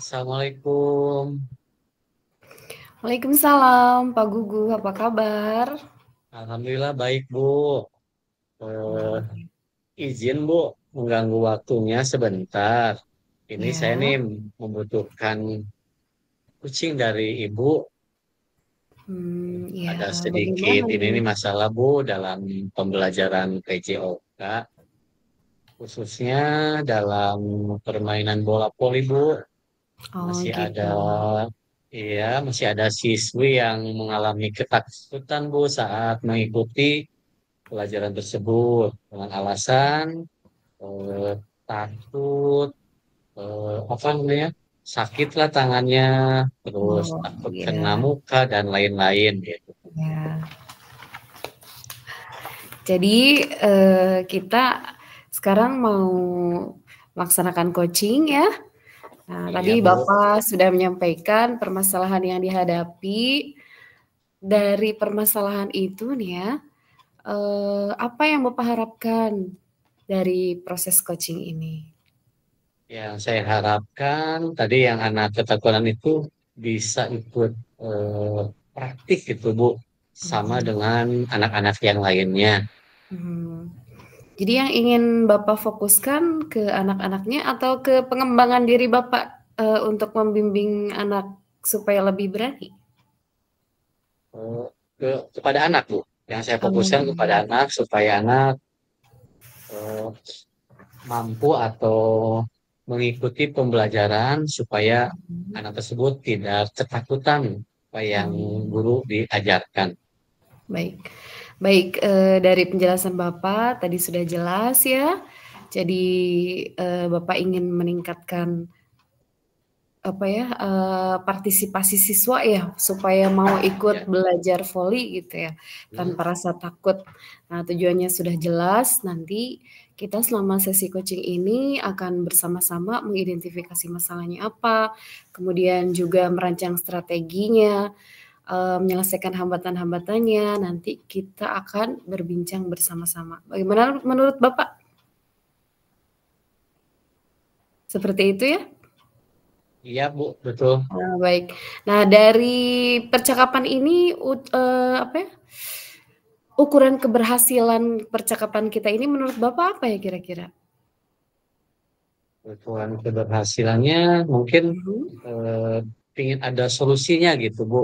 Assalamualaikum. Waalaikumsalam, Pak Gugu, apa kabar? Alhamdulillah baik, Bu. Eh, Wah, izin, Bu, mengganggu waktunya sebentar. Ini saya nih ya, membutuhkan kucing dari Ibu. ya, Ada sedikit bagaimana ini nih? nih masalah, Bu, dalam pembelajaran PJOK, khususnya dalam permainan bola voli, Bu. Oh, Masih ada, gitu. iya, masih ada siswi yang mengalami ketakutan, Bu, saat mengikuti pelajaran tersebut dengan alasan eh, takut apa namanya sakit lah tangannya, terus Oh, takut kena ya, muka dan lain-lain gitu. ya. Jadi, kita sekarang mau melaksanakan coaching ya. Nah, Iya, tadi Bu. Bapak sudah menyampaikan permasalahan yang dihadapi. Dari permasalahan itu nih ya, apa yang Bapak harapkan dari proses coaching ini? Yang saya harapkan tadi yang anak ketakutan itu bisa ikut eh, praktik gitu, Bu, sama Mhm. dengan anak-anak yang lainnya. Mhm. Jadi yang ingin Bapak fokuskan ke anak-anaknya atau ke pengembangan diri Bapak, untuk membimbing anak supaya lebih berani? eh, kepada anak, Bu. Yang saya fokuskan kepada Oh, anak supaya anak eh, mampu atau mengikuti pembelajaran supaya anak tersebut tidak ketakutan apa yang oh, guru diajarkan. baik. Baik, dari penjelasan Bapak tadi sudah jelas ya. Jadi, Bapak ingin meningkatkan apa ya, partisipasi siswa ya, supaya mau ikut Ya, belajar voli gitu ya, hmm, tanpa rasa takut. Nah, tujuannya sudah jelas, nanti kita selama sesi coaching ini akan bersama-sama mengidentifikasi masalahnya apa, kemudian juga merancang strateginya, menyelesaikan hambatan-hambatannya, nanti kita akan berbincang bersama-sama. Bagaimana menurut Bapak? Seperti itu ya? iya Bu, betul. Nah, baik. Nah, dari percakapan ini apa ya, ukuran keberhasilan percakapan kita ini menurut Bapak apa ya kira-kira? Kebutuhan keberhasilannya mungkin Mhm. eh, ingin ada solusinya gitu Bu,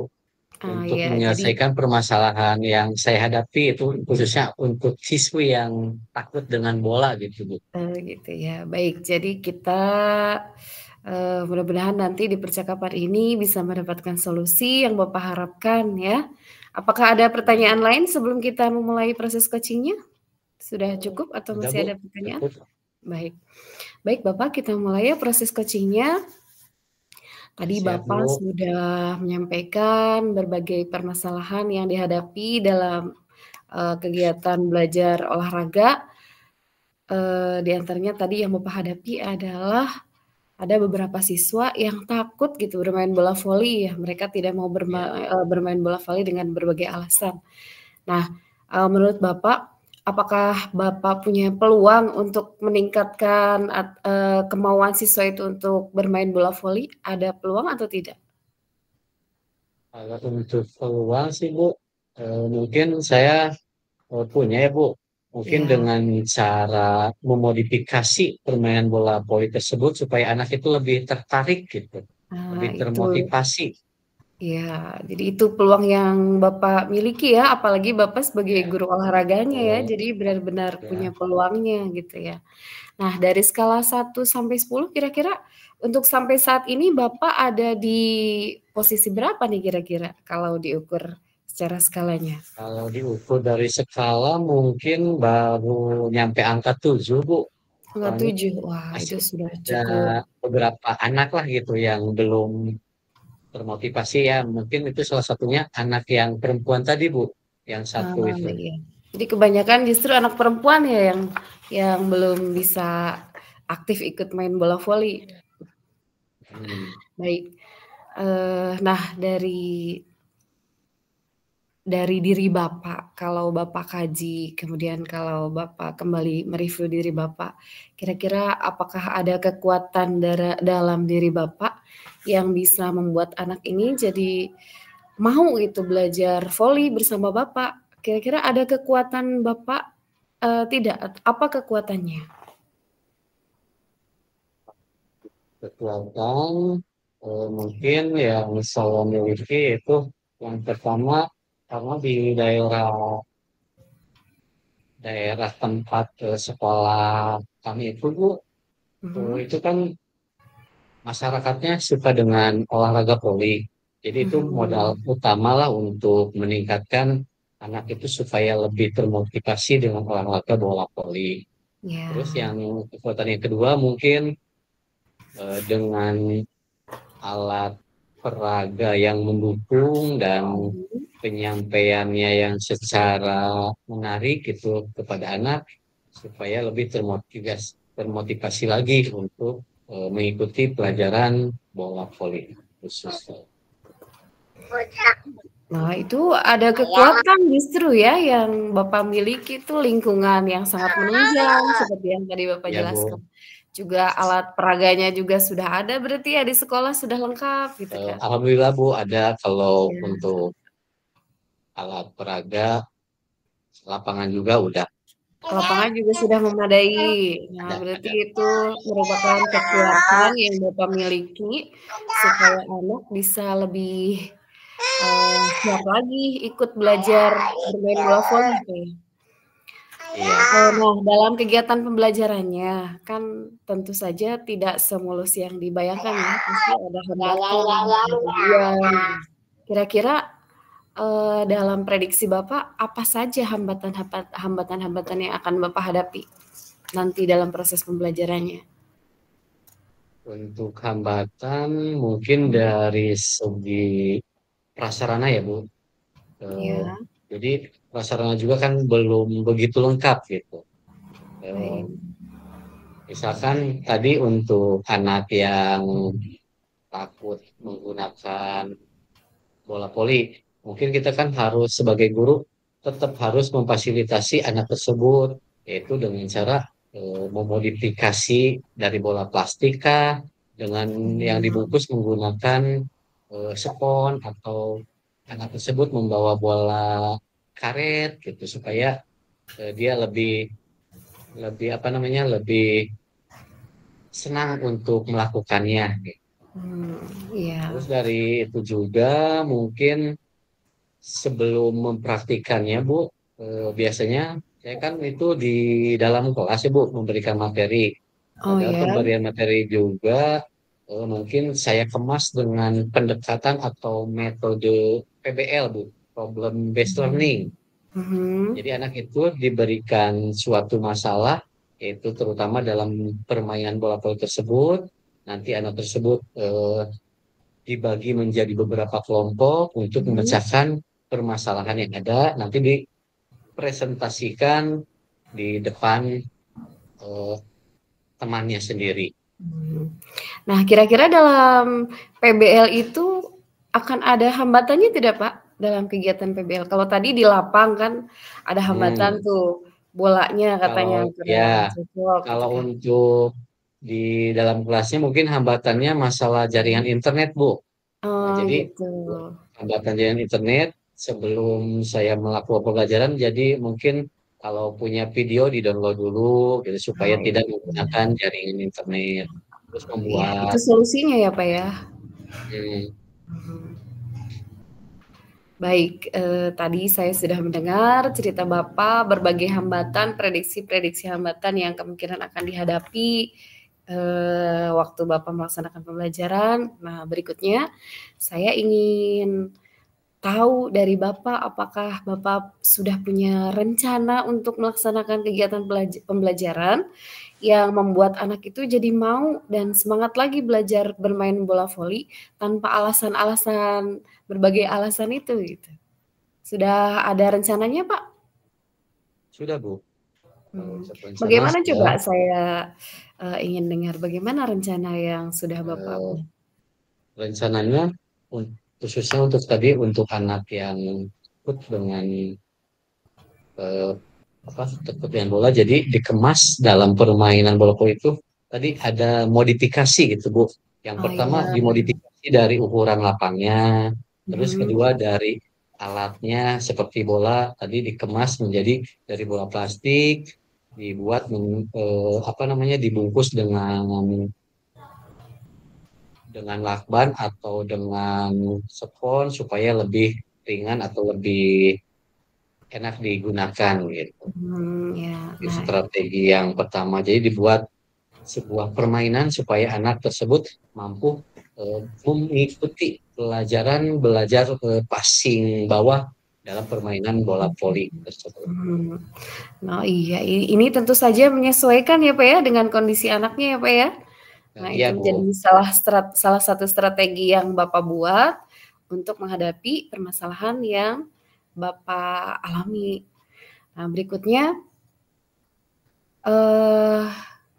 untuk Ya, jadi menyelesaikan permasalahan yang saya hadapi itu khususnya untuk siswi yang takut dengan bola gitu Bu. gitu ya. Baik, jadi kita, mudah-mudahan nanti di percakapan ini bisa mendapatkan solusi yang Bapak harapkan ya. Apakah ada pertanyaan lain sebelum kita memulai proses coaching-nya? Sudah cukup atau Enggak masih Bu, ada pertanyaan? cukup. Baik. Baik Bapak, kita mulai ya proses coaching-nya. Ya, Tadi siap Bapak Bu. sudah menyampaikan berbagai permasalahan yang dihadapi dalam, kegiatan belajar olahraga, di antaranya tadi yang Bapak hadapi adalah ada beberapa siswa yang takut gitu bermain bola voli ya, mereka tidak mau Ya. bermain bola voli dengan berbagai alasan. Nah, menurut Bapak, apakah Bapak punya peluang untuk meningkatkan kemauan siswa itu untuk bermain bola voli? Ada peluang atau tidak? Kalau untuk peluang sih Bu, mungkin saya punya ya Bu. Mungkin Ya, dengan cara memodifikasi permainan bola voli tersebut supaya anak itu lebih tertarik gitu, lebih itu termotivasi. ya, jadi itu peluang yang Bapak miliki ya, apalagi Bapak sebagai Ya, guru olahraganya ya, betul. jadi benar-benar punya Ya. peluangnya gitu ya. Nah, dari skala 1 sampai 10 kira-kira untuk sampai saat ini Bapak ada di posisi berapa nih kira-kira kalau diukur secara skalanya? Kalau diukur dari skala mungkin baru nyampe angka 7 Bu. Angka Soalnya 7, wah itu masih sudah ada cukup. beberapa anak lah gitu yang belum termotivasi ya. Mungkin itu salah satunya anak yang perempuan tadi Bu, yang satu itu. Iya. Jadi kebanyakan justru anak perempuan ya yang belum bisa aktif ikut main bola voli. Hmm. Baik, nah dari diri Bapak, kalau Bapak kaji, kemudian kalau Bapak kembali mereview diri Bapak, kira-kira apakah ada kekuatan dalam diri Bapak yang bisa membuat anak ini jadi mau gitu belajar voli bersama Bapak? Kira-kira ada kekuatan Bapak, tidak? Apa kekuatannya? Kekuatan mungkin yang saya miliki itu yang pertama karena di daerah daerah tempat sekolah kami itu Bu, Mhm, itu kan masyarakatnya suka dengan olahraga voli. Jadi itu modal mhm, utama lah untuk meningkatkan anak itu supaya lebih termotivasi dengan olahraga bola voli. Terus ya, yang kekuatan yang kedua mungkin dengan alat peraga yang mendukung dan mhm, penyampaiannya yang secara menarik itu kepada anak supaya lebih termotivasi lagi untuk mengikuti pelajaran bola voli khusus. nah itu ada kekuatan justru ya yang Bapak miliki itu lingkungan yang sangat menunjang seperti yang tadi Bapak Ya Bu, jelaskan. Juga alat peraganya juga sudah ada berarti ya di sekolah sudah lengkap gitu kan? Alhamdulillah Bu ada kalau Iya. untuk alat peraga lapangan juga udah Lapangan juga sudah memadai. Nah, berarti ada. itu merupakan kekuatan yang Bapak miliki supaya anak bisa lebih, siap lagi ikut belajar bermain bola voli itu ya? Iya, Nah, dalam kegiatan pembelajarannya, kan tentu saja tidak semulus yang dibayangkan ya, pasti ada hambatan, kemajuan. Kira-kira, dalam prediksi Bapak, apa saja hambatan-hambatan yang akan Bapak hadapi nanti dalam proses pembelajarannya? untuk hambatan mungkin Mhm. dari segi prasarana ya Bu. Eh, Iya, jadi prasarana juga kan belum begitu lengkap gitu. Eh, baik. misalkan tadi untuk anak yang takut menggunakan bola voli, mungkin kita kan harus sebagai guru tetap harus memfasilitasi anak tersebut, yaitu dengan cara memodifikasi dari bola plastika dengan yang Mmm, dibungkus menggunakan spons atau anak tersebut membawa bola karet gitu supaya dia lebih lebih apa namanya lebih senang untuk melakukannya gitu. iya. Terus dari itu juga mungkin sebelum mempraktikannya Bu, biasanya saya kan itu di dalam kelas ya Bu memberikan materi. Oh Pada ya? pemberian materi juga mungkin saya kemas dengan pendekatan atau metode PBL Bu, Problem Based Learning. Mmm, mhm, Jadi anak itu diberikan suatu masalah, yaitu terutama dalam permainan bola voli tersebut. Nanti anak tersebut dibagi menjadi beberapa kelompok untuk mhm, memecahkan permasalahan yang ada. Nanti dipresentasikan di depan eh, temannya sendiri. mmm. Nah, kira-kira dalam PBL itu akan ada hambatannya tidak, Pak, dalam kegiatan PBL? Kalau tadi di lapang kan ada hambatan Hmm, tuh, bolanya kalau katanya ya, kurang cocok gitu kalau kan. untuk di dalam kelasnya mungkin hambatannya masalah jaringan Mhm. internet, Bu. Nah, Oh jadi gitu. hambatan jaringan internet sebelum saya melakukan pembelajaran, jadi mungkin kalau punya video di-download dulu gitu supaya Oh tidak iya. menggunakan jaringan internet. Terus Iya, itu membuat solusinya ya, Pak, ya? hmm, Mhm. Baik, tadi saya sudah mendengar cerita Bapak, berbagai hambatan, prediksi-prediksi hambatan yang kemungkinan akan dihadapi, waktu Bapak melaksanakan pembelajaran. Nah, berikutnya saya ingin tahu dari Bapak, apakah Bapak sudah punya rencana untuk melaksanakan kegiatan pembelajaran yang membuat anak itu jadi mau dan semangat lagi belajar bermain bola voli tanpa alasan-alasan berbagai alasan itu, gitu? Sudah ada rencananya, Pak? sudah Bu. Kalau Mmm, untuk rencana bagaimana sudah coba saya, ingin dengar bagaimana rencana yang sudah Bapak eh, buat? rencananya khususnya untuk tadi untuk anak yang ikut dengan eh, apa takut dengan bola jadi dikemas dalam permainan bola voli itu tadi ada modifikasi gitu Bu. Yang Oh pertama ya. dimodifikasi dari ukuran lapangnya, terus Mhm. kedua dari alatnya seperti bola tadi dikemas menjadi dari bola plastik, dibuat apa namanya dibungkus dengan lakban atau dengan spons supaya lebih ringan atau lebih enak digunakan gitu. Ya. Itu Nah, strategi yang pertama. Jadi dibuat sebuah permainan supaya anak tersebut mampu mengikuti pelajaran belajar passing bawah dalam permainan bola voli tersebut. mhm. Nah iya, ini tentu saja menyesuaikan ya, Pak, ya, dengan kondisi anaknya ya, Pak, ya. Nah Iya itu menjadi Bu. salah satu strategi yang Bapak buat untuk menghadapi permasalahan yang Bapak alami. Nah berikutnya, eee,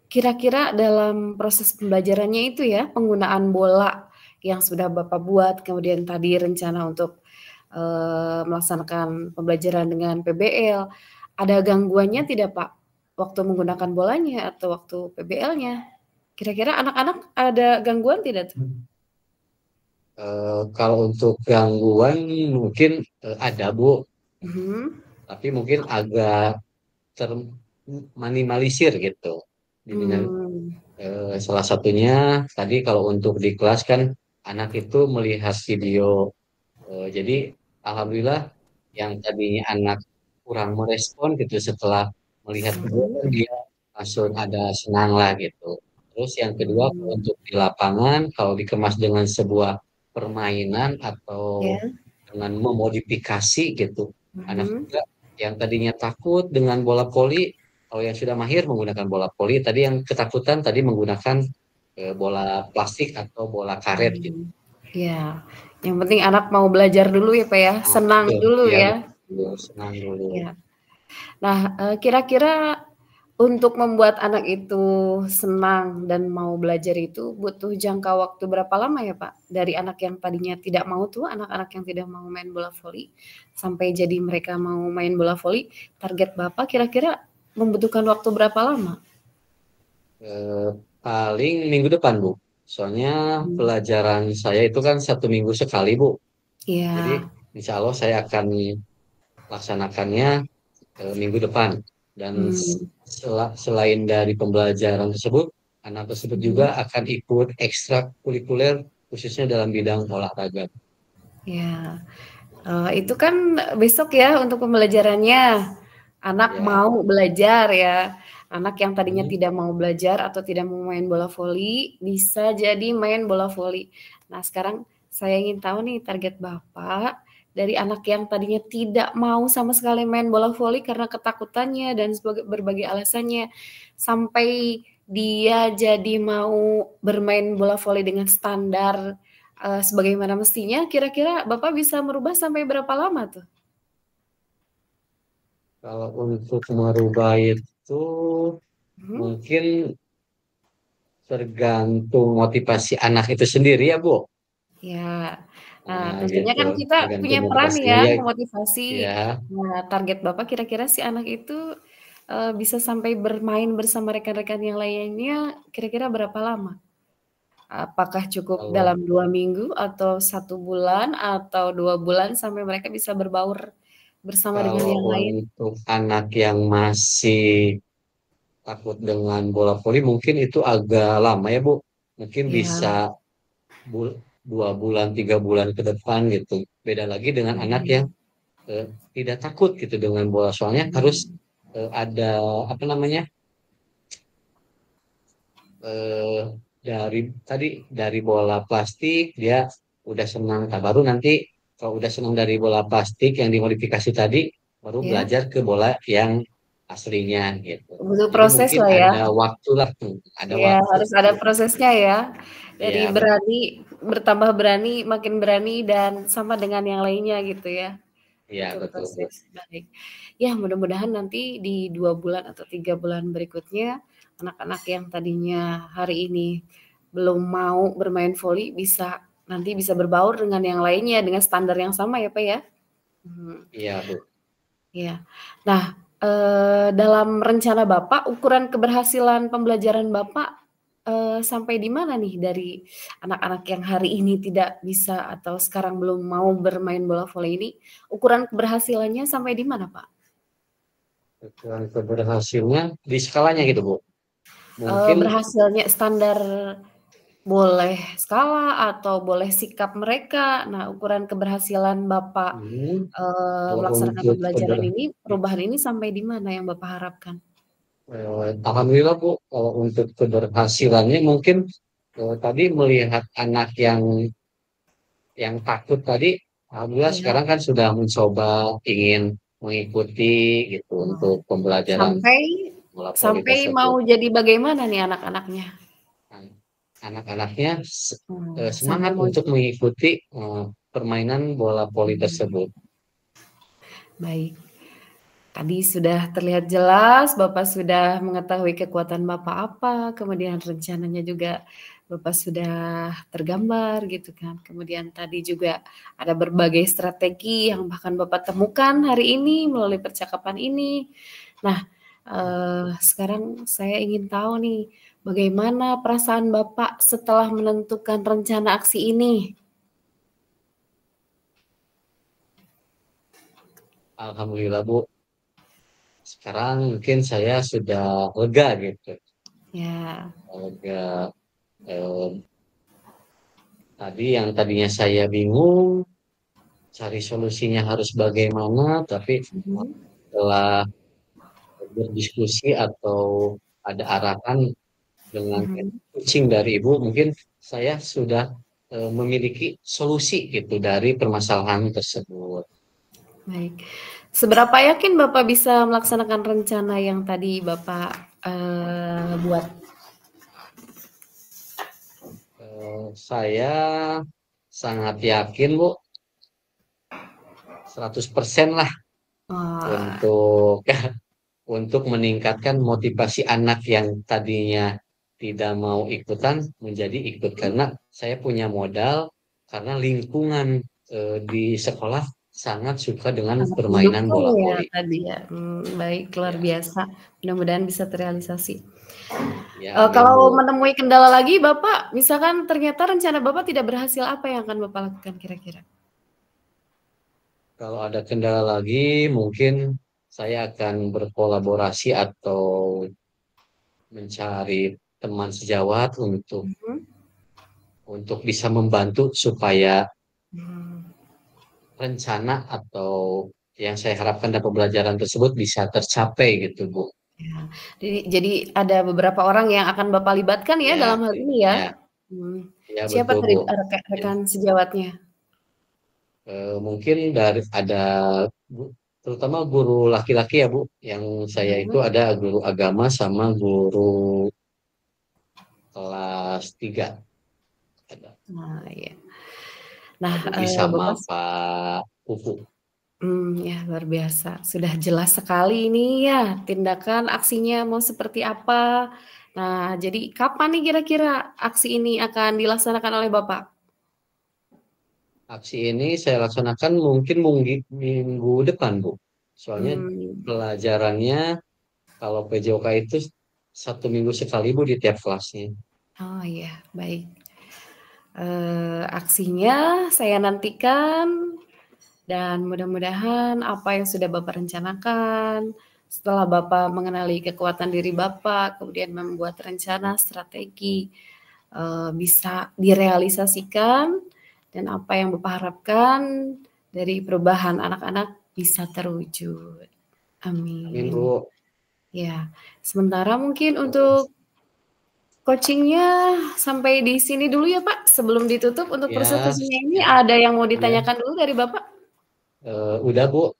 kira-kira dalam proses pembelajarannya itu ya, penggunaan bola yang sudah Bapak buat, kemudian tadi rencana untuk, melaksanakan pembelajaran dengan PBL, ada gangguannya tidak, Pak, waktu menggunakan bolanya atau waktu PBL-nya? Kira-kira anak-anak ada gangguan tidak tuh? Kalau untuk gangguan mungkin ada Bu, Mhm. tapi mungkin agak terminimalisir gitu. Mmm. Salah satunya tadi kalau untuk di kelas kan anak itu melihat video. Jadi alhamdulillah yang tadinya anak kurang merespon gitu setelah melihat video kan Mhm. dia langsung ada senang lah gitu. Terus yang kedua kalau Mmm. untuk di lapangan kalau dikemas dengan sebuah permainan atau Ya. dengan memodifikasi gitu. Anak Mhm. juga yang tadinya takut dengan bola voli, kalau yang sudah mahir menggunakan bola voli, tadi yang ketakutan tadi menggunakan bola plastik atau bola karet gitu. Mmm. Iya, yang penting anak mau belajar dulu ya, Pak, ya, Nah, senang betul. dulu Iya, ya. betul. Senang dulu. Iya. Nah, kira-kira untuk membuat anak itu senang dan mau belajar itu butuh jangka waktu berapa lama ya, Pak? Dari anak yang tadinya tidak mau tuh, anak-anak yang tidak mau main bola voli, sampai jadi mereka mau main bola voli, target Bapak kira-kira membutuhkan waktu berapa lama? Eh, Paling minggu depan, Bu. Soalnya Mmm. pelajaran saya itu kan 1 minggu sekali, Bu. Jadi, Iya. insya Allah saya akan laksanakannya minggu depan. Dan Mmm. selain dari pembelajaran tersebut, anak tersebut juga Mhm. akan ikut ekstrakurikuler khususnya dalam bidang olahraga. Iya. Itu kan besok ya untuk pembelajarannya. Anak Ya. mau belajar ya. Anak yang tadinya Hmm. tidak mau belajar atau tidak mau main bola voli, bisa jadi main bola voli. Nah, sekarang saya ingin tahu nih target Bapak, dari anak yang tadinya tidak mau sama sekali main bola voli karena ketakutannya dan berbagai alasannya, sampai dia jadi mau bermain bola voli dengan standar, sebagaimana mestinya, kira-kira Bapak bisa merubah sampai berapa lama tuh? Kalau untuk merubah itu Mhm. mungkin tergantung motivasi anak itu sendiri ya, Bu. Ya. Nah, Nah, tentunya gitu. kan kita Tergantung punya peran motivasinya ya ya. memotivasi. Ya, Nah, target Bapak kira-kira si anak itu, bisa sampai bermain bersama rekan-rekan yang lainnya kira-kira berapa lama? Apakah cukup kalau dalam 2 minggu atau 1 bulan atau 2 bulan sampai mereka bisa berbaur bersama dengan kalau yang lain? untuk anak yang masih takut dengan bola voli mungkin itu agak lama ya, Bu. Mungkin Ya. bisa 2 bulan, 3 bulan ke depan gitu. Beda lagi dengan anak yang Mhm. eh, tidak takut gitu dengan bola. Soalnya harus Mhm. ada apa namanya eh, dari bola plastik dia udah senang. Nah, baru nanti kalau udah senang dari bola plastik yang dimodifikasi tadi, baru Ya, belajar ke bola yang aslinya gitu. butuh Jadi proses mungkin lah ya. ada waktu lah, ada Iya, waktu. harus ada prosesnya ya. Dari Ya, betul. berani, bertambah berani, makin berani dan sama dengan yang lainnya gitu ya. Ya, Butuh betul, Bu. proses, baik. Ya mudah-mudahan nanti di 2 bulan atau 3 bulan berikutnya, anak-anak yang tadinya hari ini belum mau bermain voli bisa nanti bisa berbaur dengan yang lainnya dengan standar yang sama ya, Pak, ya? Mhm. Iya, Bu. Iya. Nah, dalam rencana Bapak, ukuran keberhasilan pembelajaran Bapak, sampai di mana nih dari anak-anak yang hari ini tidak bisa atau sekarang belum mau bermain bola voli ini, ukuran keberhasilannya sampai di mana, Pak? Ukuran keberhasilnya di skalanya Ya. gitu, Bu. Mungkin Berhasilnya standar boleh skala atau boleh sikap mereka. Nah, ukuran keberhasilan Bapak, ini kalau melaksanakan untuk pembelajaran ini, perubahan ini sampai di mana yang Bapak harapkan? Alhamdulillah Bu, kalau untuk keberhasilannya mungkin tadi melihat anak yang takut tadi, alhamdulillah Ya, sekarang kan sudah mencoba ingin mengikuti gitu oh, untuk pembelajaran sampai bola voli sampai mau tersebut. jadi bagaimana nih anak-anaknya? Nah, anak-anaknya Sampai semangat mau untuk mengikuti permainan bola voli mmm, tersebut. baik. Tadi sudah terlihat jelas Bapak sudah mengetahui kekuatan Bapak apa, kemudian rencananya juga Bapak sudah tergambar gitu kan. Kemudian tadi juga ada berbagai strategi yang bahkan Bapak temukan hari ini melalui percakapan ini. Nah, sekarang saya ingin tahu nih, bagaimana perasaan Bapak setelah menentukan rencana aksi ini? Alhamdulillah Bu, sekarang mungkin saya sudah lega gitu. Ya, Lega. eh, Tadi yang tadinya saya bingung cari solusinya harus bagaimana, tapi mhm, setelah berdiskusi atau ada arahan dengan mhm. coaching dari Ibu, mungkin saya sudah memiliki solusi gitu dari permasalahan tersebut. Baik. Seberapa yakin Bapak bisa melaksanakan rencana yang tadi Bapak, buat? Saya sangat yakin Bu, 100% lah Wah, untuk untuk meningkatkan motivasi anak yang tadinya tidak mau ikutan menjadi ikut mhm, karena saya punya modal karena lingkungan di sekolah sangat suka dengan sangat permainan mendukung bola ya voli. tadi ya? Baik, luar Ya, biasa. Mudah-mudahan bisa terrealisasi. ya amin Kalau Bu. menemui kendala lagi Bapak, misalkan ternyata rencana Bapak tidak berhasil, apa yang akan Bapak lakukan kira-kira? Kalau ada kendala lagi mungkin saya akan berkolaborasi atau mencari teman sejawat Mhm, untuk bisa membantu supaya mmm, rencana atau yang saya harapkan dari pembelajaran tersebut bisa tercapai gitu, Bu. ya. Jadi ada beberapa orang yang akan Bapak libatkan ya Ya, dalam hal ini ya? ya, ya Siapa betul, tadi, Bu. Ya, rekan sejawatnya? mungkin dari ada terutama guru laki-laki ya, Bu. Yang saya itu Mhm. ada guru agama sama guru kelas 3 ada. Nah, iya. Pak Nah, Budi sama Bapak Pak Pupu. ya luar biasa. Sudah jelas sekali ini ya tindakan aksinya mau seperti apa. Nah, jadi kapan nih kira-kira aksi ini akan dilaksanakan oleh Bapak? Aksi ini saya laksanakan mungkin minggu depan, Bu. Soalnya Mmm, pelajarannya kalau PJOK itu 1 minggu sekali Bu di tiap kelasnya. oh iya, baik. Aksinya saya nantikan dan mudah-mudahan apa yang sudah Bapak rencanakan, setelah Bapak mengenali kekuatan diri Bapak, kemudian membuat rencana, strategi, bisa direalisasikan dan apa yang Bapak harapkan dari perubahan anak-anak bisa terwujud. Amin Amin. Bu. Ya, sementara mungkin Terima kasih. untuk coaching-nya sampai di sini dulu ya, Pak, sebelum ditutup untuk Ya, persekusinya ini ya, ada yang mau ya. ditanyakan dulu dari Bapak? Udah Bu.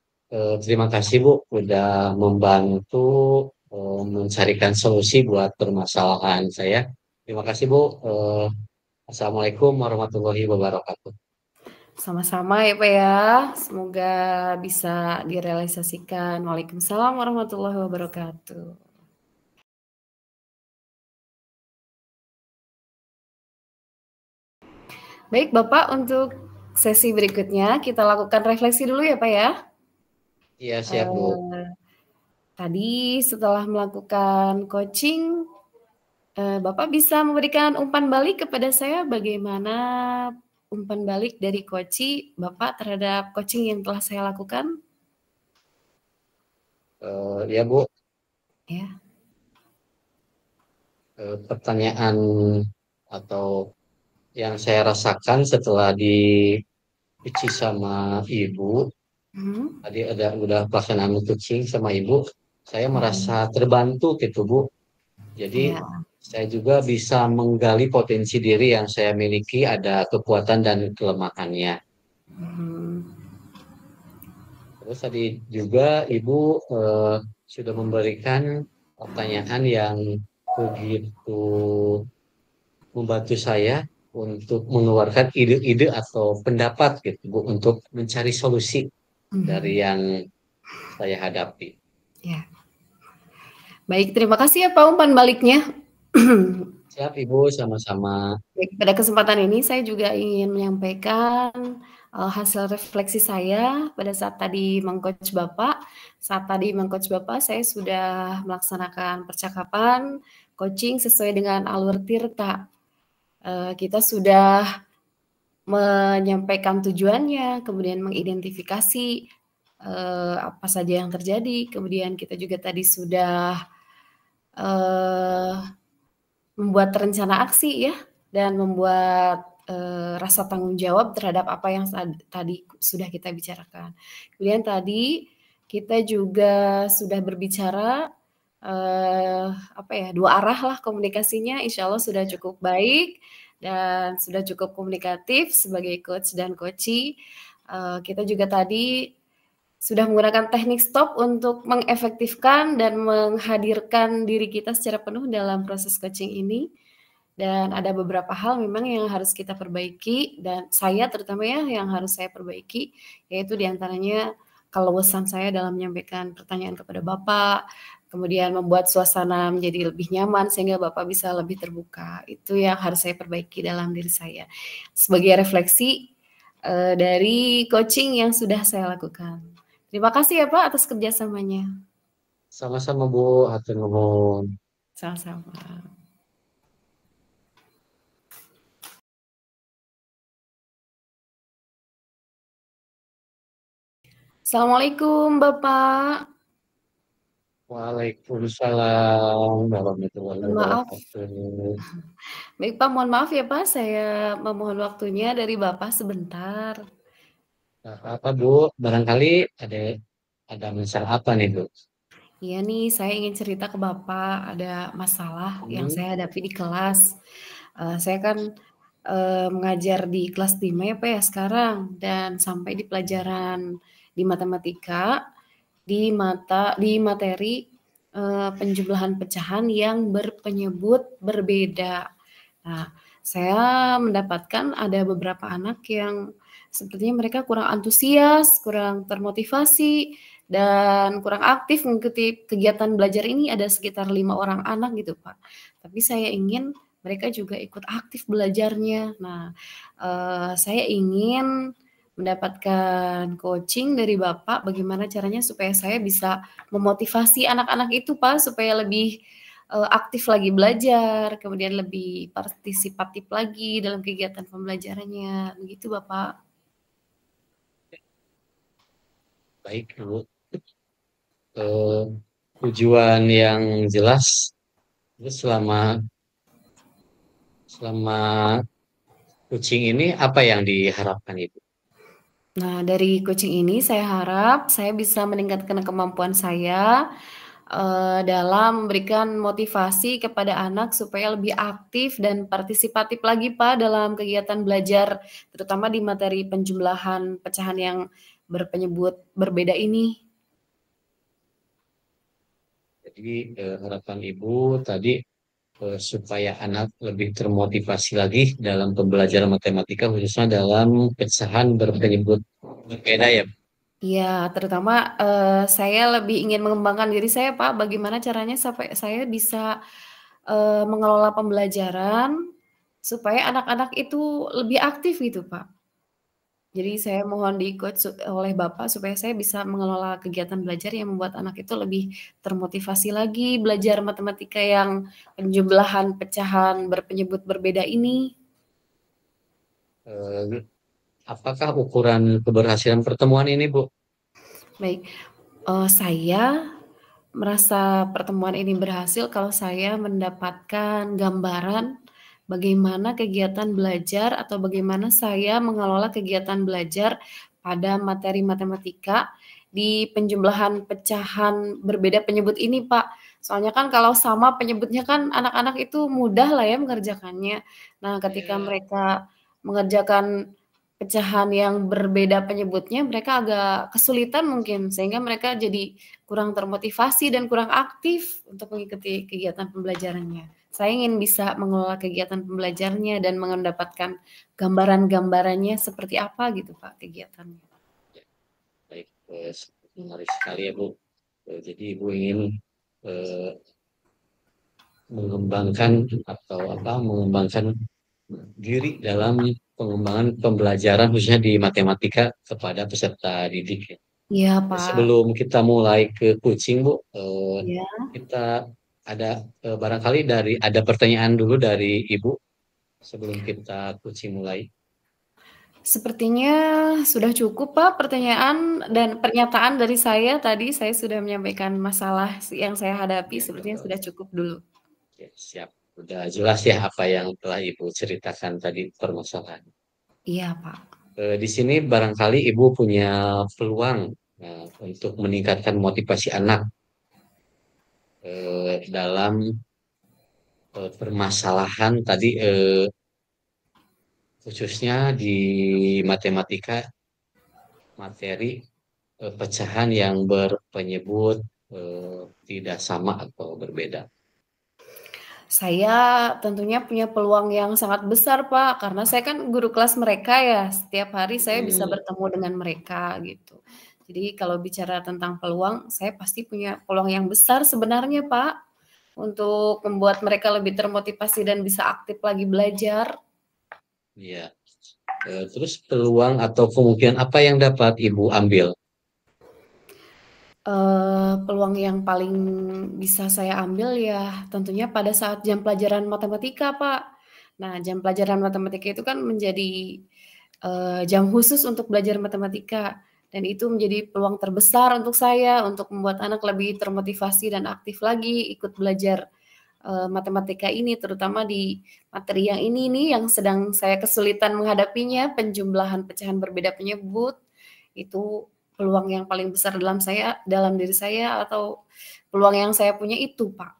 Terima kasih Bu udah membantu mencarikan solusi buat permasalahan saya. Terima kasih Bu. Assalamualaikum warahmatullahi wabarakatuh. Sama-sama ya, Pak, ya. Semoga bisa direalisasikan. Waalaikumsalam warahmatullahi wabarakatuh. Baik, Bapak, untuk sesi berikutnya kita lakukan refleksi dulu ya, Pak, ya. Iya siap Bu. Eee, tadi setelah melakukan coaching, Bapak bisa memberikan umpan balik kepada saya bagaimana umpan balik dari Koci Bapak terhadap coaching yang telah saya lakukan? Ya Bu, Ya. pertanyaan atau yang saya rasakan setelah di sama Ibu, Mhm. tadi udah pelaksanaan coaching sama Ibu, saya merasa Mhm. terbantu gitu Bu. Jadi Ya. saya juga bisa menggali potensi diri yang saya miliki, ada kekuatan dan kelemahannya. Mhm. Terus tadi juga Ibu sudah memberikan pertanyaan yang begitu membantu saya untuk mengeluarkan ide-ide atau pendapat gitu Bu, untuk mencari solusi dari Mhm. yang saya hadapi. Ya. Baik, terima kasih ya Pak umpan baliknya. Siap Ibu, sama-sama. Baik, pada kesempatan ini saya juga ingin menyampaikan, hasil refleksi saya pada saat tadi meng-coach Bapak. Saat tadi meng-coach Bapak, saya sudah melaksanakan percakapan, coaching sesuai dengan alur tirta. Kita sudah menyampaikan tujuannya, kemudian mengidentifikasi, apa saja yang terjadi, kemudian kita juga tadi sudah, eee membuat rencana aksi ya, dan membuat, rasa tanggung jawab terhadap apa yang tadi sudah kita bicarakan. Kemudian tadi kita juga sudah berbicara, apa ya, 2 arah lah komunikasinya, insya Allah sudah Ya, cukup baik dan sudah cukup komunikatif sebagai coach dan coachee. Kita juga tadi sudah menggunakan teknik stop untuk mengefektifkan dan menghadirkan diri kita secara penuh dalam proses coaching ini. Dan ada beberapa hal memang yang harus kita perbaiki dan saya terutama ya yang harus saya perbaiki, yaitu di antaranya keluasan saya dalam menyampaikan pertanyaan kepada Bapak, kemudian membuat suasana menjadi lebih nyaman sehingga Bapak bisa lebih terbuka. Itu yang harus saya perbaiki dalam diri saya. Sebagai refleksi, dari coaching yang sudah saya lakukan. Terima kasih ya Pak atas kerjasamanya. sama-sama Bu, hatur nuhun. Sama-sama. Assalamualaikum Bapak. Waalaikumsalam warahmatullahi Mohon maaf. wabarakatuh. Baik Pak, mohon maaf ya Pak, saya memohon waktunya dari Bapak sebentar. Apa Bu, barangkali ada masalah apa nih Bu? Iya nih, saya ingin cerita ke Bapak, ada masalah yang Hmm, saya hadapi di kelas. Saya kan, mengajar di kelas 5 ya Pak ya sekarang, dan sampai di pelajaran di matematika, di materi, penjumlahan pecahan yang berpenyebut berbeda. Nah, saya mendapatkan ada beberapa anak yang sepertinya mereka kurang antusias, kurang termotivasi, dan kurang aktif mengikuti kegiatan belajar ini, ada sekitar 5 orang anak gitu, Pak. Tapi saya ingin mereka juga ikut aktif belajarnya. Nah, saya ingin mendapatkan coaching dari Bapak, bagaimana caranya supaya saya bisa memotivasi anak-anak itu, Pak, supaya lebih aktif lagi belajar, kemudian lebih partisipatif lagi dalam kegiatan pembelajarannya, begitu Bapak. baik Bu. Eh, Tujuan yang jelas itu selama selama coaching ini apa yang diharapkan Ibu? Nah, dari coaching ini saya harap saya bisa meningkatkan kemampuan saya, dalam memberikan motivasi kepada anak supaya lebih aktif dan partisipatif lagi, Pak, dalam kegiatan belajar, terutama di materi penjumlahan pecahan yang berpenyebut berbeda ini. Jadi harapan Ibu tadi supaya anak lebih termotivasi lagi dalam pembelajaran matematika khususnya dalam pecahan berpenyebut berbeda ya. Iya, terutama, saya lebih ingin mengembangkan diri saya, Pak, bagaimana caranya sampai saya bisa, mengelola pembelajaran supaya anak-anak itu lebih aktif gitu, Pak. Jadi saya mohon di-coach oleh Bapak supaya saya bisa mengelola kegiatan belajar yang membuat anak itu lebih termotivasi lagi belajar matematika yang penjumlahan pecahan berpenyebut berbeda ini. Eh, Apakah ukuran keberhasilan pertemuan ini, Bu? Baik, saya merasa pertemuan ini berhasil kalau saya mendapatkan gambaran bagaimana kegiatan belajar atau bagaimana saya mengelola kegiatan belajar pada materi matematika di penjumlahan pecahan berbeda penyebut ini, Pak. Soalnya kan kalau sama penyebutnya kan anak-anak itu mudah lah ya mengerjakannya. Nah, ketika Ya, mereka mengerjakan pecahan yang berbeda penyebutnya, mereka agak kesulitan mungkin, sehingga mereka jadi kurang termotivasi dan kurang aktif untuk mengikuti kegiatan pembelajarannya. Saya ingin bisa mengelola kegiatan pembelajarannya dan mendapatkan gambaran-gambarannya seperti apa gitu Pak kegiatannya. ya, baik. Menarik sekali ya, Bu. Jadi Ibu ingin eh, mengembangkan atau apa? Mengembangkan diri dalam pengembangan pembelajaran khususnya di matematika kepada peserta didik, ya. Iya Pak. Sebelum kita mulai ke coaching, Bu, Ya. kita ada barangkali ada pertanyaan dulu dari Ibu sebelum kita coaching mulai. Sepertinya sudah cukup Pak pertanyaan dan pernyataan dari saya tadi. Saya sudah menyampaikan masalah yang saya hadapi, Ya, sepertinya sudah cukup dulu. ya, siap. Udah jelas ya apa yang telah Ibu ceritakan tadi permasalahan. Iya Pak. Di sini barangkali Ibu punya peluang untuk meningkatkan motivasi anak dalam permasalahan tadi khususnya di matematika materi pecahan yang berpenyebut tidak sama atau berbeda. Saya tentunya punya peluang yang sangat besar, Pak, karena saya kan guru kelas mereka ya, setiap hari saya bisa Hmm, bertemu dengan mereka gitu. Jadi kalau bicara tentang peluang, saya pasti punya peluang yang besar sebenarnya, Pak, untuk membuat mereka lebih termotivasi dan bisa aktif lagi belajar. ya. Terus peluang atau kemungkinan apa yang dapat Ibu ambil? Peluang yang paling bisa saya ambil ya tentunya pada saat jam pelajaran matematika, Pak. Nah, jam pelajaran matematika itu kan menjadi, jam khusus untuk belajar matematika dan itu menjadi peluang terbesar untuk saya untuk membuat anak lebih termotivasi dan aktif lagi ikut belajar, matematika ini terutama di materi yang ini nih yang sedang saya kesulitan menghadapinya, penjumlahan pecahan berbeda penyebut. Itu peluang yang paling besar dalam diri saya atau peluang yang saya punya itu, Pak.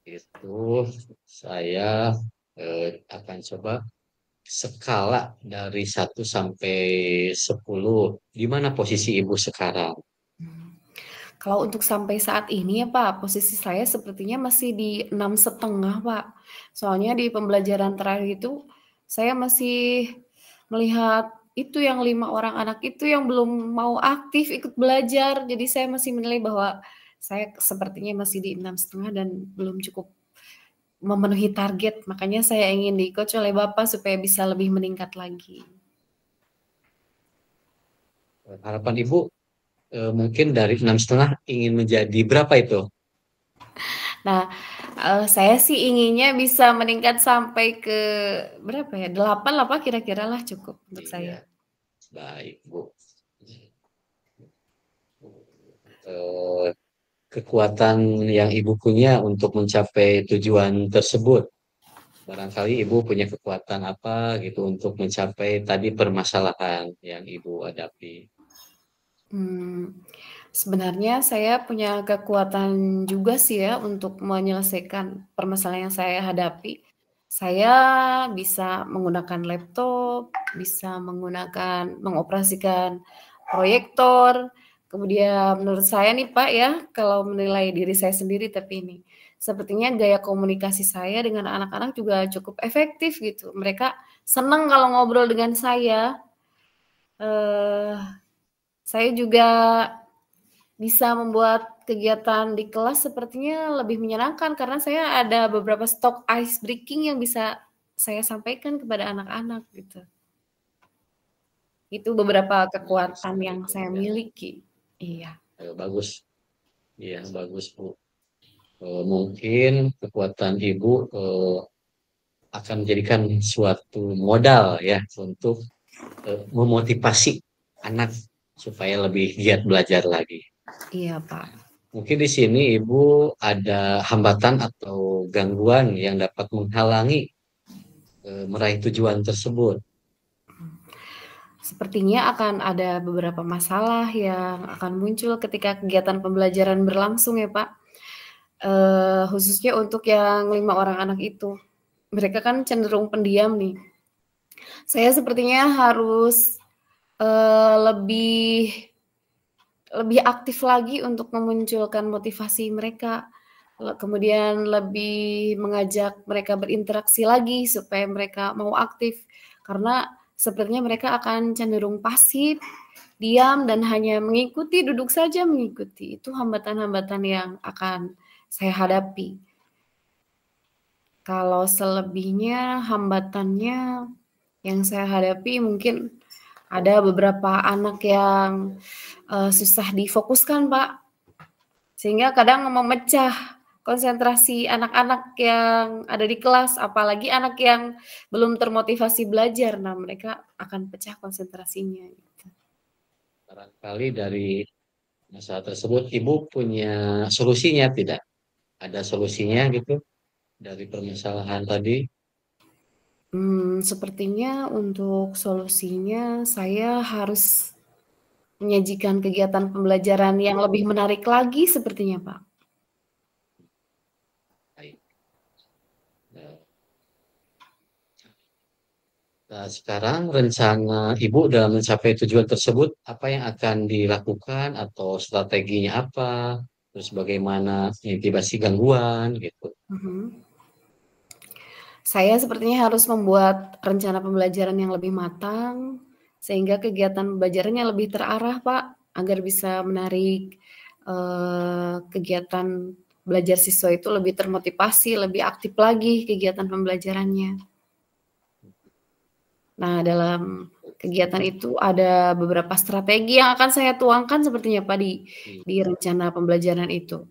Itu saya akan coba skala dari 1 sampai 10. Di mana posisi Ibu sekarang? Kalau untuk sampai saat ini ya, Pak, posisi saya sepertinya masih di 6,5, Pak. Soalnya di pembelajaran terakhir itu saya masih melihat itu yang 5 orang anak itu yang belum mau aktif ikut belajar. Jadi saya masih menilai bahwa saya sepertinya masih di 6,5 dan belum cukup memenuhi target, makanya saya ingin di-coach oleh Bapak supaya bisa lebih meningkat lagi. Harapan Ibu mungkin dari 6,5 ingin menjadi berapa itu? Nah, saya sih inginnya bisa meningkat sampai ke berapa ya, 8 lah Pak, kira-kira lah cukup untuk Iya, saya. baik Bu. Eh, Kekuatan yang Ibu punya untuk mencapai tujuan tersebut. Barangkali Ibu punya kekuatan apa gitu untuk mencapai tadi permasalahan yang Ibu hadapi. Mmm, Sebenarnya saya punya kekuatan juga sih ya untuk menyelesaikan permasalahan yang saya hadapi. Saya bisa menggunakan laptop, bisa mengoperasikan proyektor, kemudian menurut saya nih Pak ya, kalau menilai diri saya sendiri tapi ini, sepertinya gaya komunikasi saya dengan anak-anak juga cukup efektif gitu. Mereka senang kalau ngobrol dengan saya, eee, saya juga bisa membuat kegiatan di kelas sepertinya lebih menyenangkan karena saya ada beberapa stok ice breaking yang bisa saya sampaikan kepada anak-anak gitu. Itu beberapa Menarik kekuatan sekali yang itu saya ya. miliki. Iya. Bagus, iya bagus Bu. Mungkin kekuatan Ibu akan menjadikan suatu modal ya untuk memotivasi anak supaya lebih giat belajar lagi. Iya, Pak. Mungkin di sini Ibu ada hambatan atau gangguan yang dapat menghalangi meraih tujuan tersebut. Sepertinya akan ada beberapa masalah yang akan muncul ketika kegiatan pembelajaran berlangsung ya, Pak. Khususnya untuk yang 5 orang anak itu. Mereka kan cenderung pendiam nih. Saya sepertinya harus, lebih lebih aktif lagi untuk memunculkan motivasi mereka, kemudian lebih mengajak mereka berinteraksi lagi supaya mereka mau aktif. Karena sepertinya mereka akan cenderung pasif, diam, dan hanya mengikuti, duduk saja mengikuti. Itu hambatan-hambatan yang akan saya hadapi. Kalau selebihnya hambatannya yang saya hadapi mungkin ada beberapa anak yang, susah difokuskan, Pak. Sehingga kadang memecah konsentrasi anak-anak yang ada di kelas, apalagi anak yang belum termotivasi belajar. Nah, mereka akan pecah konsentrasinya, gitu. Barangkali dari masalah tersebut Ibu punya solusinya tidak? Ada solusinya gitu dari permasalahan tadi? Sepertinya untuk solusinya saya harus menyajikan kegiatan pembelajaran yang lebih menarik lagi sepertinya, Pak. Baik. Nah, sekarang rencana Ibu dalam mencapai tujuan tersebut, apa yang akan dilakukan atau strateginya apa? Terus bagaimana mitigasi gangguan gitu. Mhm. Saya sepertinya harus membuat rencana pembelajaran yang lebih matang, sehingga kegiatan pembelajarannya lebih terarah, Pak, agar bisa menarik, kegiatan belajar siswa itu lebih termotivasi, lebih aktif lagi kegiatan pembelajarannya. Nah, dalam kegiatan itu ada beberapa strategi yang akan saya tuangkan sepertinya, Pak, di rencana pembelajaran itu.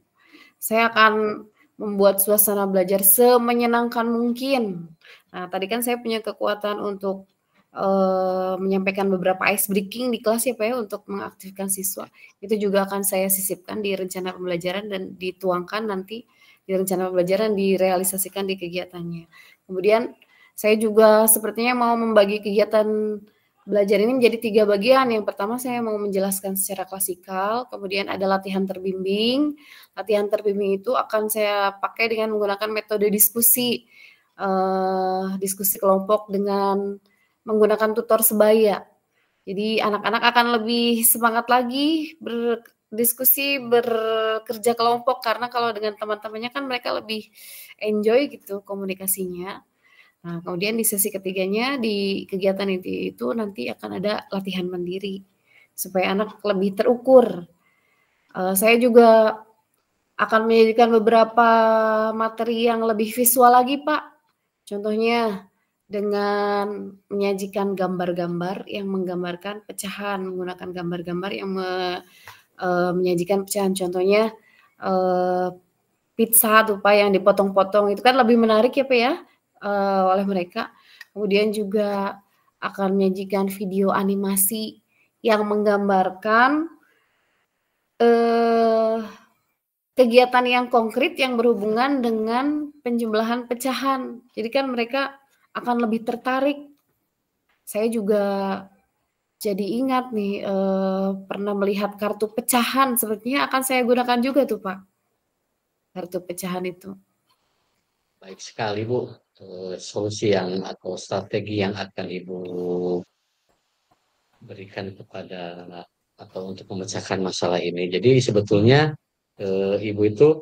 Saya akan membuat suasana belajar semenyenangkan mungkin. Nah, tadi kan saya punya kekuatan untuk, menyampaikan beberapa ice breaking di kelas ya, Pak, ya, untuk mengaktifkan siswa. Itu juga akan saya sisipkan di rencana pembelajaran dan dituangkan nanti di rencana pembelajaran, direalisasikan di kegiatannya. Kemudian saya juga sepertinya mau membagi kegiatan belajar ini menjadi 3 bagian. Yang pertama saya mau menjelaskan secara klasikal, kemudian ada latihan terbimbing. Latihan terbimbing itu akan saya pakai dengan menggunakan metode diskusi, diskusi kelompok dengan menggunakan tutor sebaya. Jadi anak-anak akan lebih semangat lagi berdiskusi, bekerja kelompok, karena kalau dengan teman-temannya kan mereka lebih enjoy gitu komunikasinya. Nah, kemudian di sesi ketiganya, di kegiatan itu nanti akan ada latihan mandiri, supaya anak lebih terukur. Saya juga akan menyajikan beberapa materi yang lebih visual lagi, Pak. Contohnya dengan menyajikan gambar-gambar yang menggambarkan pecahan, menggunakan gambar-gambar yang menyajikan pecahan. Contohnya, pizza tuh, Pak, yang dipotong-potong itu kan lebih menarik ya, Pak, ya, oleh mereka. Kemudian juga akan menyajikan video animasi yang menggambarkan, eee kegiatan yang konkret yang berhubungan dengan penjumlahan pecahan. Jadi kan mereka akan lebih tertarik. Saya juga jadi ingat nih, pernah melihat kartu pecahan, sepertinya akan saya gunakan juga tuh, Pak, kartu pecahan itu. Baik sekali Bu. Solusi yang atau strategi yang akan Ibu berikan kepada atau untuk memecahkan masalah ini. Jadi sebetulnya Ibu itu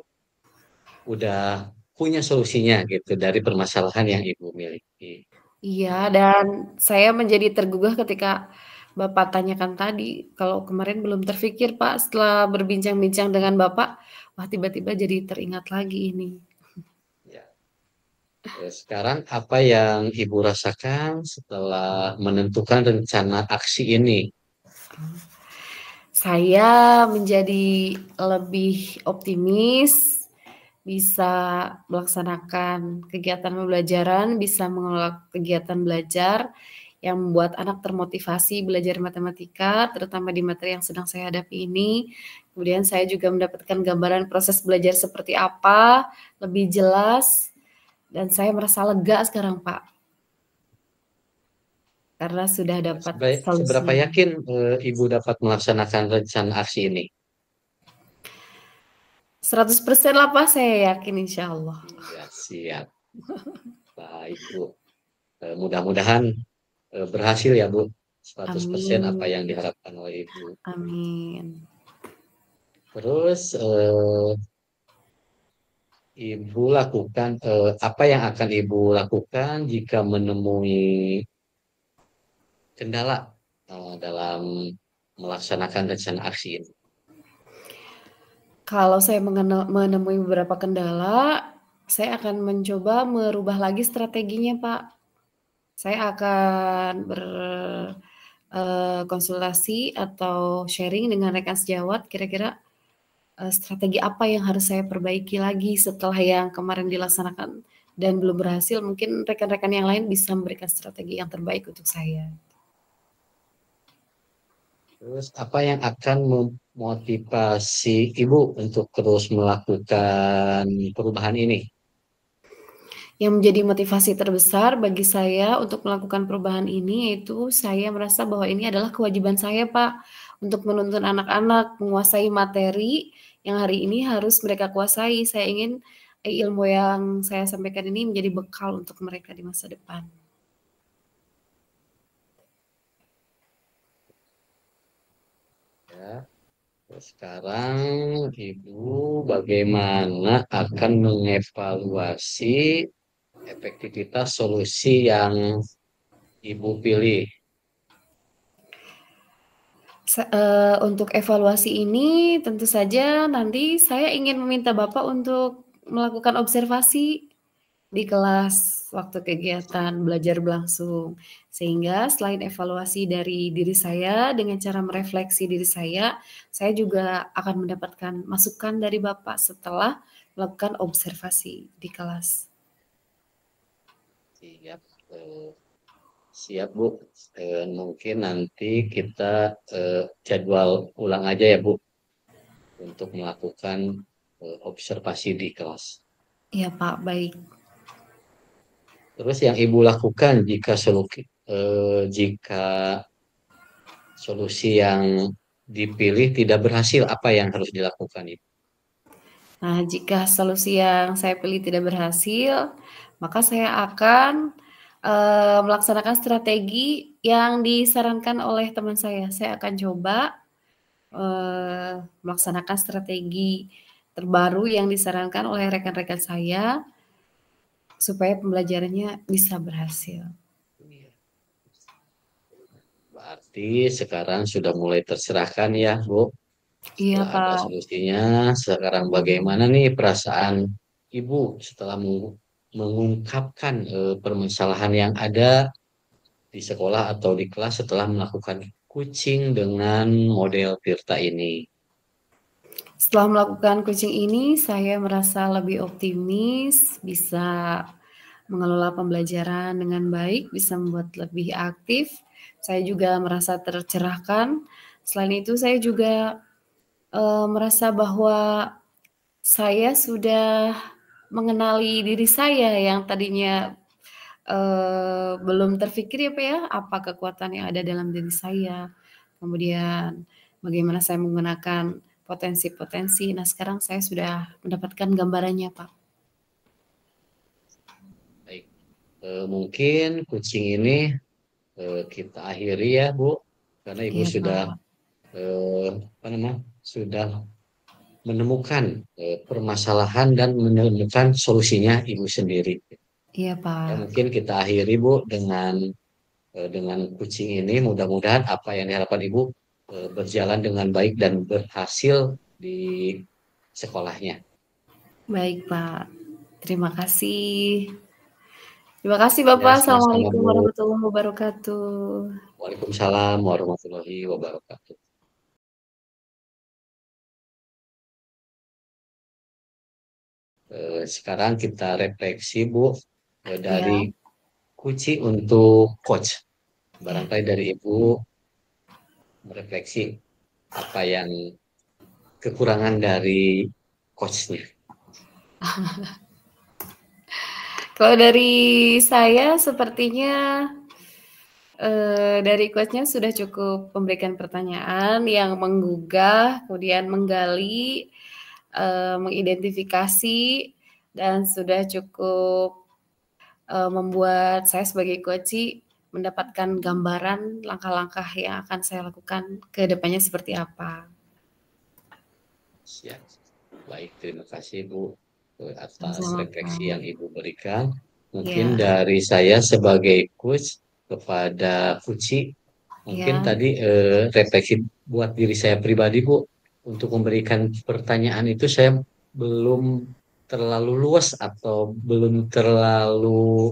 udah punya solusinya gitu dari permasalahan yang Ibu miliki. Iya, dan saya menjadi tergugah ketika Bapak tanyakan tadi, kalau kemarin belum terfikir, Pak, setelah berbincang-bincang dengan Bapak, wah tiba-tiba jadi teringat lagi ini. Ya. Sekarang apa yang Ibu rasakan setelah menentukan rencana aksi ini? Saya menjadi lebih optimis, bisa melaksanakan kegiatan pembelajaran, bisa mengelola kegiatan belajar yang membuat anak termotivasi belajar matematika, terutama di materi yang sedang saya hadapi ini. Kemudian saya juga mendapatkan gambaran proses belajar seperti apa, lebih jelas, dan saya merasa lega sekarang, Pak, karena sudah dapat Seberapa solusinya. yakin Ibu dapat melaksanakan rencana aksi ini? 100% lah, Pak, saya yakin insya Allah. Ya, siap. Baik, Bu. Mudah-mudahan berhasil ya, Bu. 100% apa Amin. yang diharapkan oleh Ibu. Amin. Terus Ibu lakukan apa yang akan Ibu lakukan jika menemui kendala dalam melaksanakan rencana aksi ini? Kalau saya menemui beberapa kendala, saya akan mencoba merubah lagi strateginya, Pak. Saya akan konsultasi atau sharing dengan rekan sejawat kira-kira, strategi apa yang harus saya perbaiki lagi setelah yang kemarin dilaksanakan dan belum berhasil, mungkin rekan-rekan yang lain bisa memberikan strategi yang terbaik untuk saya. Terus apa yang akan memotivasi Ibu untuk terus melakukan perubahan ini? Yang menjadi motivasi terbesar bagi saya untuk melakukan perubahan ini, yaitu saya merasa bahwa ini adalah kewajiban saya, Pak, untuk menuntun anak-anak menguasai materi yang hari ini harus mereka kuasai. Saya ingin ilmu yang saya sampaikan ini menjadi bekal untuk mereka di masa depan. Ya, sekarang Ibu bagaimana akan mengevaluasi efektivitas solusi yang Ibu pilih? Untuk evaluasi ini tentu saja nanti saya ingin meminta Bapak untuk melakukan observasi di kelas waktu kegiatan belajar berlangsung. Sehingga selain evaluasi dari diri saya dengan cara merefleksi diri saya juga akan mendapatkan masukan dari Bapak setelah melakukan observasi di kelas. Siap, siap Bu. Mungkin nanti kita jadwal ulang aja ya Bu untuk melakukan observasi di kelas. Iya Pak, baik. Terus yang Ibu lakukan jika solusi yang dipilih tidak berhasil, apa yang harus dilakukan Ibu? Nah, jika solusi yang saya pilih tidak berhasil, maka saya akan melaksanakan strategi yang disarankan oleh teman saya. Saya akan coba melaksanakan strategi terbaru yang disarankan oleh rekan-rekan saya supaya pembelajarannya bisa berhasil. Berarti sekarang sudah mulai tercerahkan ya, Bu. Iya, Setelah ada Pak. solusinya, sekarang bagaimana nih perasaan Ibu setelah mengungkapkan permasalahan yang ada di sekolah atau di kelas setelah melakukan coaching dengan model Tirta ini? Setelah melakukan coaching ini, saya merasa lebih optimis, bisa mengelola pembelajaran dengan baik, bisa membuat lebih aktif. Saya juga merasa tercerahkan. Selain itu, saya juga merasa bahwa saya sudah mengenali diri saya yang tadinya belum terfikir ya Pak ya, apa kekuatan yang ada dalam diri saya, kemudian bagaimana saya menggunakan potensi-potensi. Nah, sekarang saya sudah mendapatkan gambarannya, Pak. Baik, mungkin coaching ini kita akhiri ya, Bu, karena Ibu Iya, sudah Pak. apa namanya sudah menemukan permasalahan dan menemukan solusinya Ibu sendiri. Iya, Ya, Pak. mungkin kita akhiri Bu dengan kucing ini. Mudah-mudahan apa yang diharapkan Ibu berjalan dengan baik dan berhasil di sekolahnya. Baik, Pak. Terima kasih. Terima kasih Ya, Bapak. sama-sama Assalamualaikum Bu. warahmatullahi wabarakatuh. Waalaikumsalam warahmatullahi wabarakatuh. Sekarang kita refleksi Bu, Ya, dari kunci untuk coach. ya. Barangkali dari Ibu merefleksi apa yang kekurangan dari coachnya. Kalau dari saya sepertinya dari coach-nya sudah cukup memberikan pertanyaan yang menggugah, kemudian menggali, mengidentifikasi, dan sudah cukup membuat saya sebagai coach mendapatkan gambaran langkah-langkah yang akan saya lakukan ke depannya seperti apa. Siap. Baik, terima kasih Bu, atas Sama-sama, refleksi yang Kak. Ibu berikan. Mungkin Ya, dari saya sebagai coach kepada Kuci, mungkin ya. tadi refleksi buat diri saya pribadi Bu, untuk memberikan pertanyaan itu saya belum terlalu luas atau belum terlalu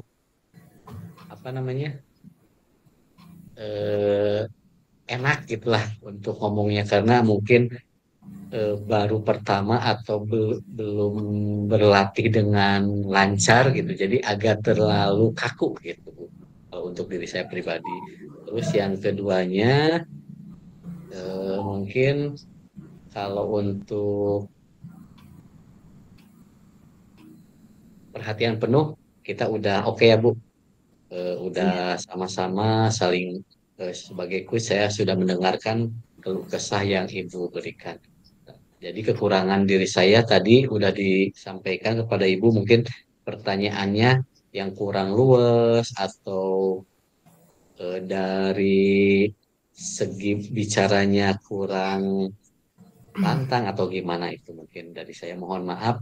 apa namanya eh, enak gitulah untuk ngomongnya karena mungkin baru pertama atau belum berlatih dengan lancar gitu. Jadi agak terlalu kaku gitu Bu, kalau untuk diri saya pribadi. Terus yang keduanya mungkin kalau untuk perhatian penuh kita udah oke ya Bu. Udah Iya. sama-sama saling sebagai kuis saya sudah mendengarkan keluh kesah yang Ibu berikan. Jadi kekurangan diri saya tadi udah disampaikan kepada Ibu, mungkin pertanyaannya yang kurang luwes atau dari segi bicaranya kurang lantang atau gimana itu mungkin dari saya mohon maaf.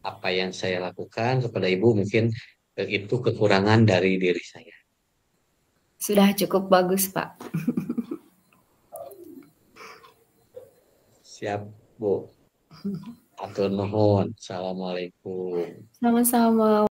Apa yang saya lakukan kepada Ibu mungkin itu kekurangan dari diri saya. Sudah cukup bagus, Pak. Siap, Bu. Atur nuhun. Assalamualaikum. Sama-sama.